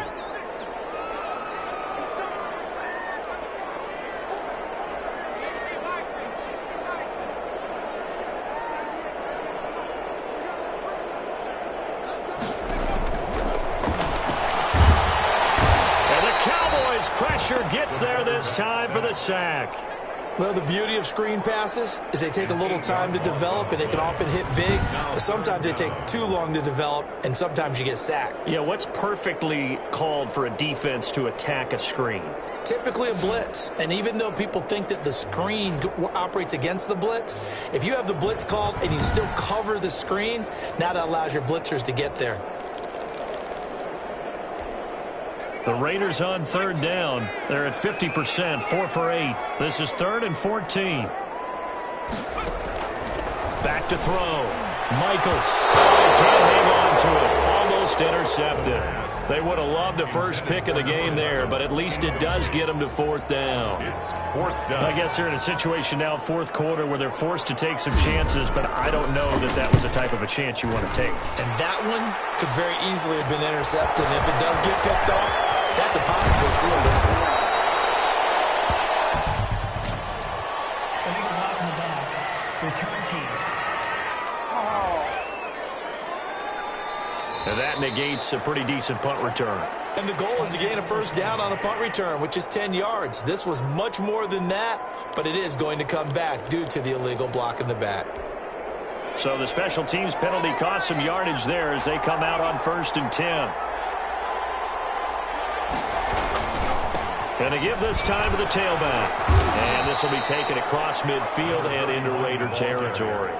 Pressure gets there this time for the sack. Well, the beauty of screen passes is they take a little time to develop, and they can often hit big, but sometimes they take too long to develop, and sometimes you get sacked. Yeah, what's perfectly called for a defense to attack a screen? Typically a blitz, and even though people think that the screen operates against the blitz, if you have the blitz called and you still cover the screen, now that allows your blitzers to get there. The Raiders on 3rd down. They're at 50%, 4 for 8. This is 3rd and 14. Back to throw. Michaels. Can't hang on to it. Almost intercepted. They would have loved a first pick of the game there, but at least it does get them to 4th down. It's 4th down. I guess they're in a situation now, 4th quarter, where they're forced to take some chances, but I don't know that that was the type of a chance you want to take. And that one could very easily have been intercepted. And if it does get picked off, that could possibly seal this one. Illegal block in the back. Return team. And that negates a pretty decent punt return. And the goal is to gain a first down on a punt return, which is 10 yards. This was much more than that, but it is going to come back due to the illegal block in the back. So the special teams penalty cost some yardage there as they come out on 1st and 10. And they give this time to the tailback. And this will be taken across midfield and into Raider territory.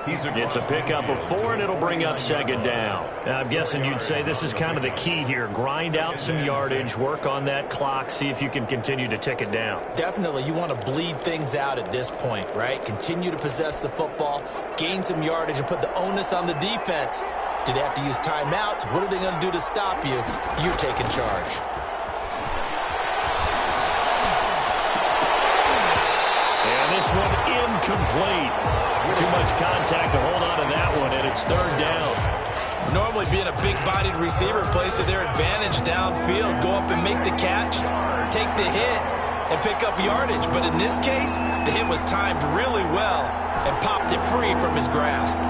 It's a pickup of 4, and it'll bring up 2nd down. I'm guessing you'd say this is kind of the key here. Grind out some yardage, work on that clock, see if you can continue to tick it down. Definitely, you want to bleed things out at this point, right? Continue to possess the football, gain some yardage, and put the onus on the defense. Do they have to use timeouts? What are they going to do to stop you? You're taking charge. This one incomplete. Too much contact to hold on to that one, and it's 3rd down. Normally being a big-bodied receiver plays to their advantage downfield. Go up and make the catch, take the hit, and pick up yardage. But in this case, the hit was timed really well and popped it free from his grasp.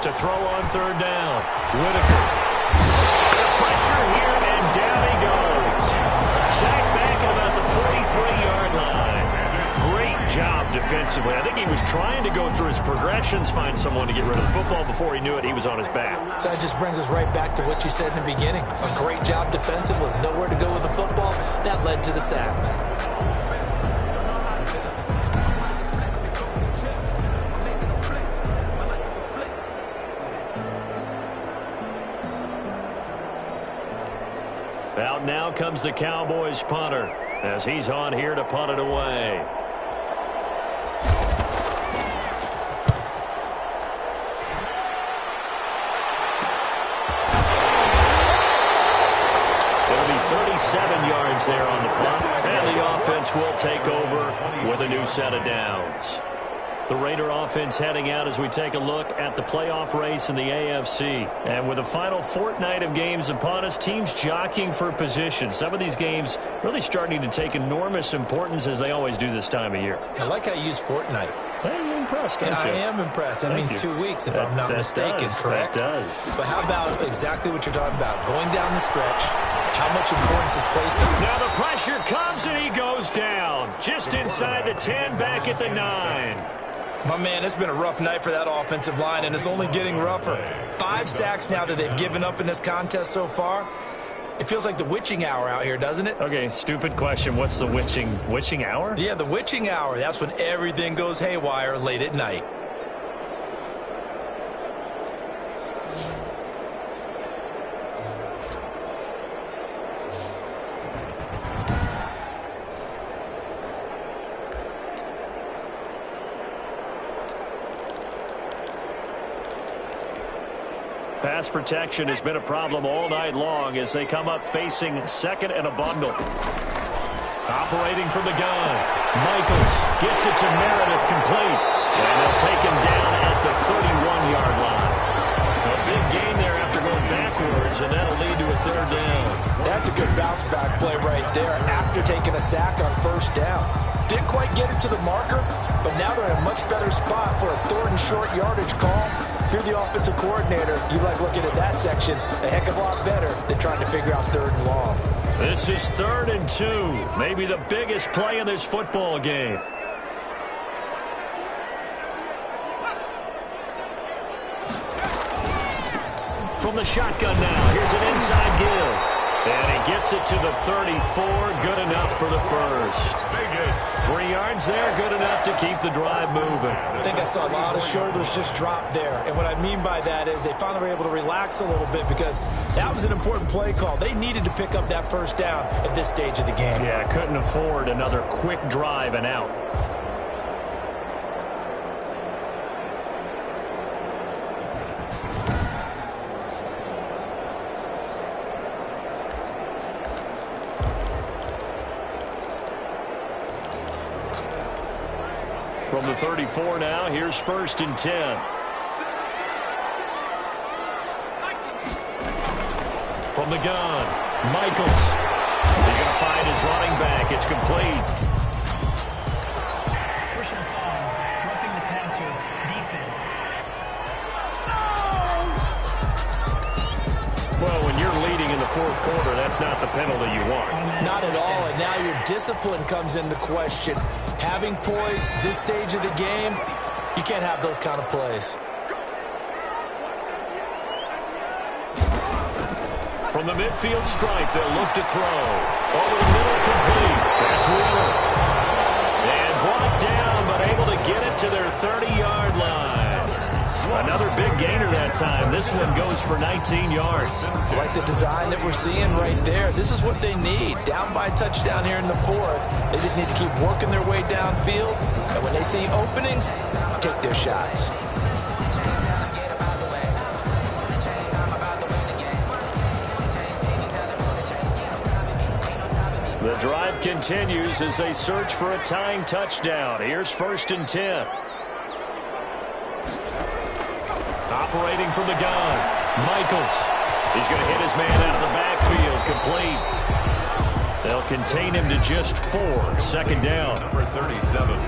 To throw on 3rd down, Whitaker. Pressure here, and down he goes. Sacked back at about the 43-yard line. Great job defensively. I think he was trying to go through his progressions, find someone to get rid of the football. Before he knew it, he was on his back. So that just brings us right back to what you said in the beginning. A great job defensively. Nowhere to go with the football. That led to the sack. Out now comes the Cowboys punter as he's on here to punt it away. It'll be 37 yards there on the punt, and the offense will take over with a new set of downs. The Raider offense heading out as we take a look at the playoff race in the AFC. And with the final fortnight of games upon us, teams jockeying for position. Some of these games really starting to take enormous importance as they always do this time of year. I like how you use fortnight. Hey, you're impressed, aren't you? I am impressed. That means 2 weeks, if I'm not mistaken, correct? That does. But how about exactly what you're talking about? Going down the stretch, how much importance is placed on... Now the pressure comes and he goes down. Just inside the 10, back at the 9. My man, it's been a rough night for that offensive line, and it's only getting rougher. 5 sacks now that they've given up in this contest so far. It feels like the witching hour out here, doesn't it? Okay, stupid question. What's the witching hour? Yeah, the witching hour. That's when everything goes haywire late at night. Pass protection has been a problem all night long as they come up facing 2nd and a bundle. Operating from the gun. Michaels gets it to Meredith complete. And they'll take him down at the bounce-back play right there after taking a sack on first down. Didn't quite get it to the marker, but now they're in a much better spot for a 3rd and short yardage call. If you're the offensive coordinator, you like looking at that section a heck of a lot better than trying to figure out 3rd and long. This is 3rd and 2, maybe the biggest play in this football game. From the shotgun now, here's an inside give. And he gets it to the 34, good enough for the first. 3 yards there, good enough to keep the drive moving. I think I saw a lot of shoulders just drop there. And what I mean by that is they finally were able to relax a little bit because that was an important play call. They needed to pick up that first down at this stage of the game. Yeah, couldn't afford another quick drive and out. From the 34 now, here's 1st and 10. From the gun, Michaels. He's going to find his running back. It's complete. Personal foul, roughing the passer, defense. Well, when you're leading in the 4th quarter, that's not the penalty you want. Not at all, and now your discipline comes into question. Having poise this stage of the game, you can't have those kind of plays. From the midfield stripe, they'll look to throw. Over the middle, complete. That's Wheeler. And brought down, but able to get it to their 30-yard line. Another big gainer that time. This one goes for 19 yards. I like the design that we're seeing right there. This is what they need. Down by a touchdown here in the 4th. They just need to keep working their way downfield. And when they see openings, take their shots. The drive continues as they search for a tying touchdown. Here's 1st and 10. Operating from the gun, Michaels. He's going to hit his man out of the backfield, complete. They'll contain him to just 4, 2nd down. Number 37,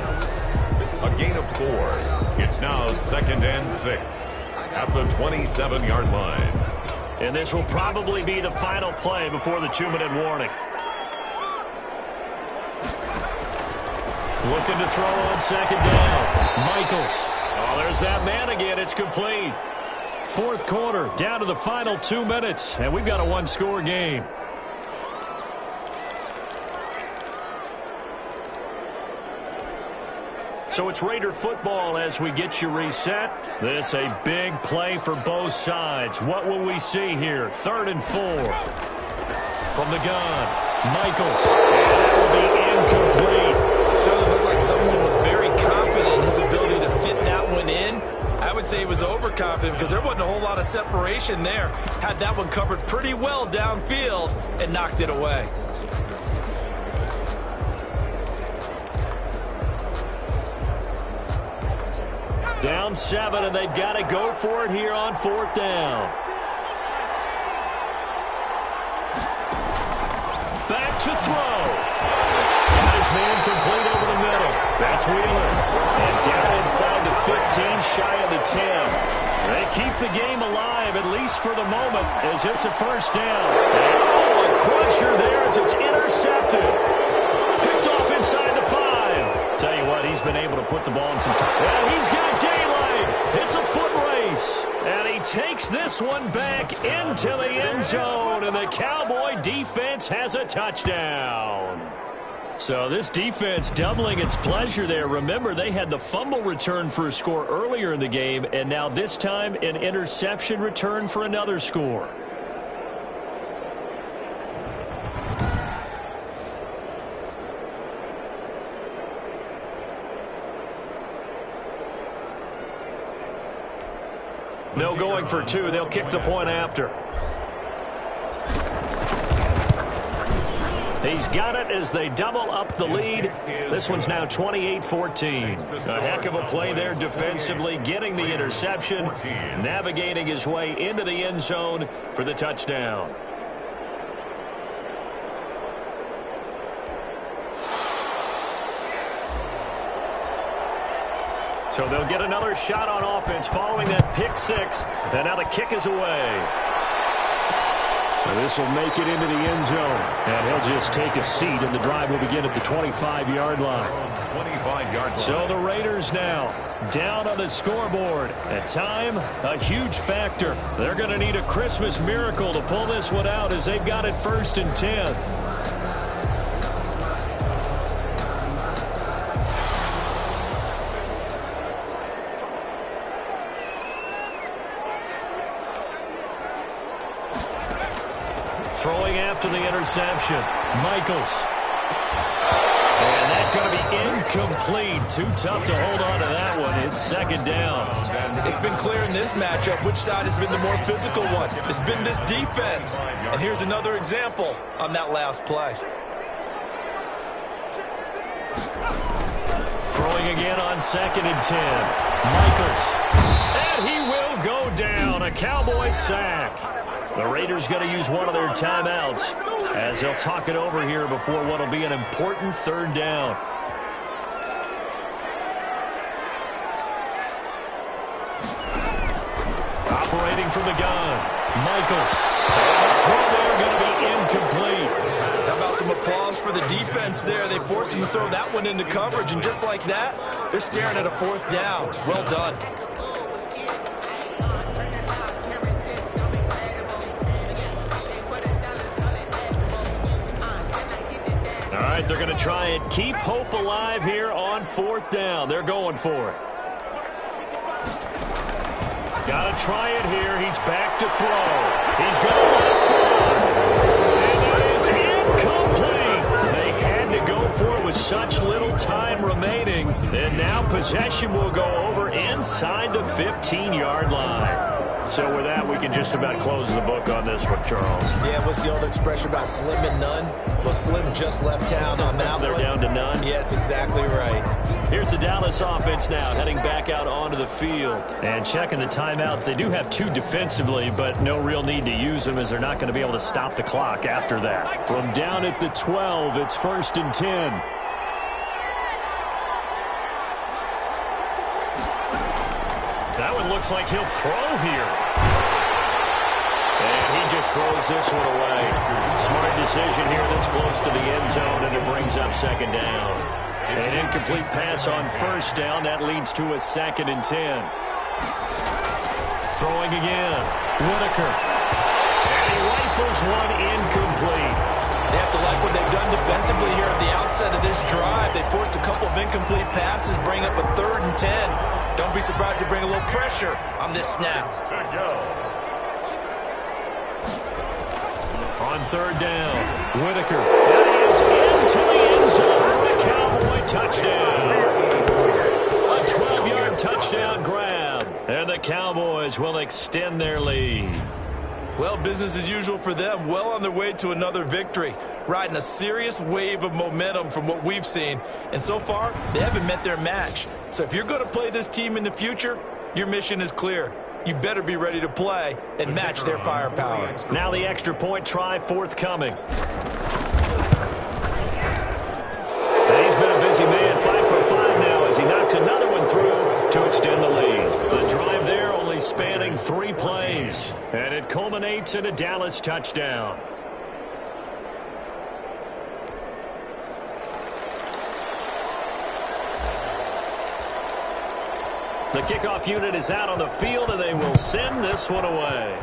a gain of 4. It's now 2nd and 6 at the 27-yard line. And this will probably be the final play before the 2-minute warning. Looking to throw on 2nd down, Michaels. Oh, there's that man again. It's complete. 4th quarter, down to the final 2 minutes, and we've got a 1-score game. So it's Raider football as we get you reset. This a big play for both sides. What will we see here? 3rd and 4. From the gun, Michaels. And that will be incomplete. Certainly looked like someone was very confident in his ability to fit that one in. I would say he was overconfident because there wasn't a whole lot of separation there. Had that one covered pretty well downfield and knocked it away. Down 7, and they've got to go for it here on 4th down. Back to throw. Got his man complete over the middle. That's Wheeler. And down inside the 15, shy of the 10. They keep the game alive, at least for the moment, as it's a 1st down. And, oh, a crusher there as it's intercepted. Picked off inside the 5. Tell you what, he's been able to put the ball in some time. And he's got daylight. It's a foot race. And he takes this one back into the end zone. And the Cowboy defense has a touchdown. So this defense doubling its pleasure there. Remember, they had the fumble return for a score earlier in the game, and now this time an interception return for another score. No going for 2. They'll kick the point after. He's got it as they double up the lead. This one's now 28-14. A heck of a play there defensively, getting the interception, navigating his way into the end zone for the touchdown. So they'll get another shot on offense following that pick six. And now the kick is away. This will make it into the end zone. And he'll just take a seat, and the drive will begin at the 25-yard line. 25-yard line. So the Raiders now down on the scoreboard. At time, a huge factor. They're going to need a Christmas miracle to pull this one out as they've got it 1st and 10. Throwing after the interception, Michaels. And that's going to be incomplete. Too tough to hold on to that one. It's 2nd down. It's been clear in this matchup which side has been the more physical one. It's been this defense. And here's another example on that last play. Throwing again on 2nd and 10. Michaels. And he will go down. A Cowboys sack. The Raiders going to use one of their timeouts as they'll talk it over here before what will be an important 3rd down. Operating from the gun, Michaels. And the throw there going to be incomplete. How about some applause for the defense there? They forced him to throw that one into coverage, and just like that, they're staring at a 4th down. Well done. All right, they're going to try and keep hope alive here on 4th down. They're going for it. Got to try it here. He's back to throw. He's going to throw. And it is incomplete. They had to go for it with such little time remaining. And now possession will go over inside the 15-yard line. So with that, we can just about close the book on this one, Charles. Yeah, what's the old expression about slim and none? Well, Slim just left town on that They're one. down to none? Yes, exactly right. Here's the Dallas offense now, heading back out onto the field. And checking the timeouts. They do have 2 defensively, but no real need to use them as they're not going to be able to stop the clock after that. From down at the 12, it's 1st and 10. That one looks like he'll throw here. And he just throws this one away. Smart decision here this close to the end zone, and it brings up 2nd down. An incomplete pass on 1st down. That leads to a 2nd and 10. Throwing again. Whitaker. And he rifles one incomplete. They have to like what they've done defensively here at the outset of this drive. They forced a couple of incomplete passes, bring up a 3rd and 10. Don't be surprised to bring a little pressure on this snap. On 3rd down, Whitaker. That is into the end zone for a Cowboy touchdown. A 12-yard touchdown grab. And the Cowboys will extend their lead. Well, business as usual for them. Well on their way to another victory. Riding a serious wave of momentum from what we've seen. And so far, they haven't met their match. So if you're going to play this team in the future, your mission is clear. You better be ready to play and match their firepower. Now the extra point try forthcoming. And he's been a busy man, 5 for 5 now as he knocks another one through to extend the lead. The drive there only spanning 3 plays. And it culminates in a Dallas touchdown. The kickoff unit is out on the field, and they will send this one away.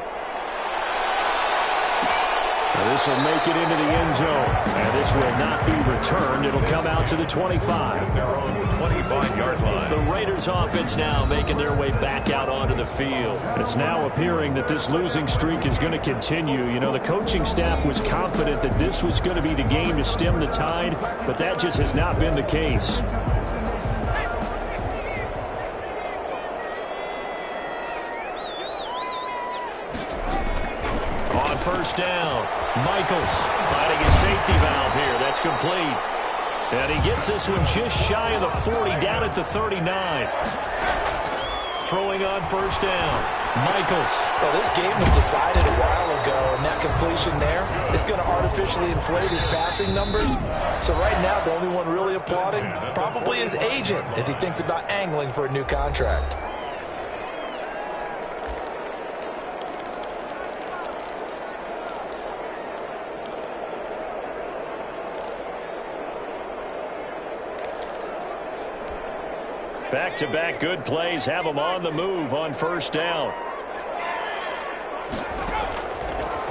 Now this will make it into the end zone, and this will not be returned. It'll come out to the 25. They're on the 25-yard line. The Raiders offense now making their way back out onto the field. It's now appearing that this losing streak is going to continue. You know, the coaching staff was confident that this was going to be the game to stem the tide, but that just has not been the case. On 1st down, Michaels finding his safety valve here. That's complete. And he gets this one just shy of the 40, down at the 39. throwing on first down. Michaels. Well, this game was decided a while ago, and that completion there is going to artificially inflate his passing numbers. So right now, the only one really applauding probably his agent as he thinks about angling for a new contract. Back-to-back good plays have him on the move on first down.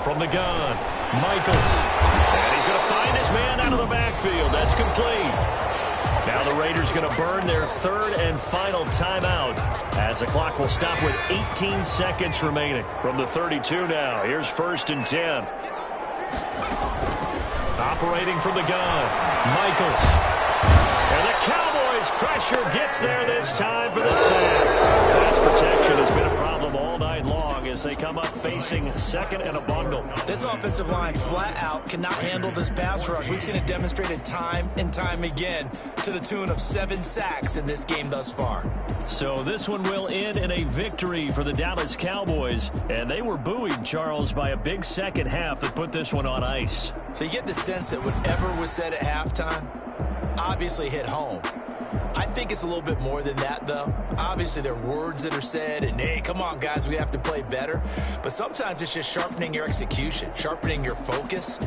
From the gun, Michaels. And he's going to find his man out of the backfield. That's complete. Now the Raiders going to burn their third and final timeout as the clock will stop with 18 seconds remaining. From the 32 now, here's 1st and 10. Operating from the gun, Michaels. And the Cowboys pressure gets there this time for the sack. Pass protection has been a problem all night long as they come up facing second and a bundle. This offensive line flat out cannot handle this pass rush. We've seen it demonstrated time and time again to the tune of 7 sacks in this game thus far. So this one will end in a victory for the Dallas Cowboys. And they were buoyed, Charles, by a big second half that put this one on ice. So you get the sense that whatever was said at halftime obviously hit home. I think it's a little bit more than that, though. Obviously, there are words that are said, and, hey, come on, guys, we have to play better. But sometimes it's just sharpening your execution, sharpening your focus,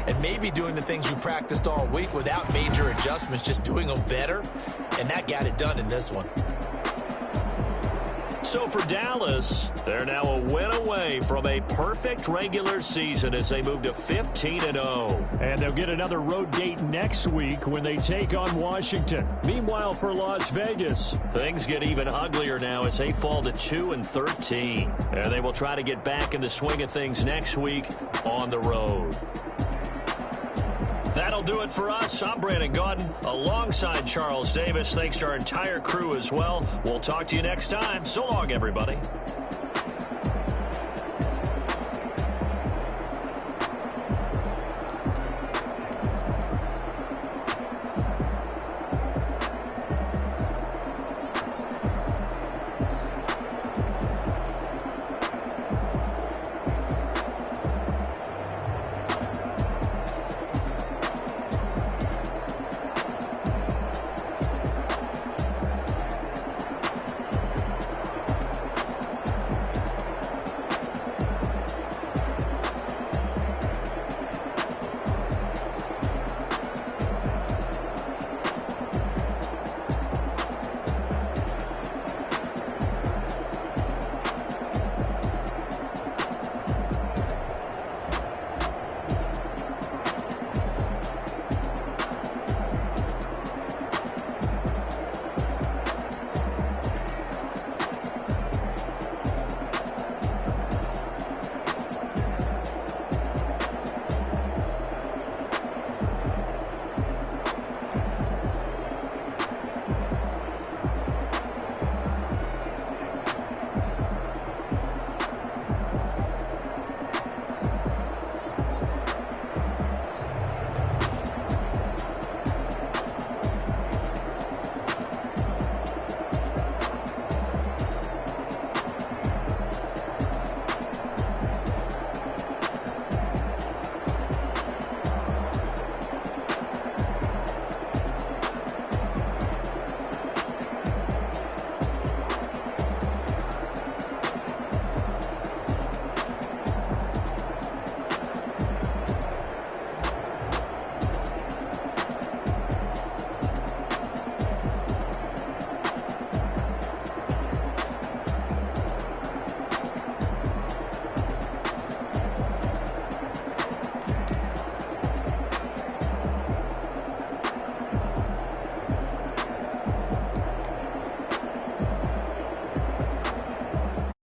and maybe doing the things you practiced all week without major adjustments, just doing them better. And that got it done in this one. So for Dallas, they're now a win away from a perfect regular season as they move to 15-0. And they'll get another road date next week when they take on Washington. Meanwhile, for Las Vegas, things get even uglier now as they fall to 2-13. And they will try to get back in the swing of things next week on the road. That'll do it for us. I'm Brandon Gaudin alongside Charles Davis. Thanks to our entire crew as well. We'll talk to you next time. So long, everybody.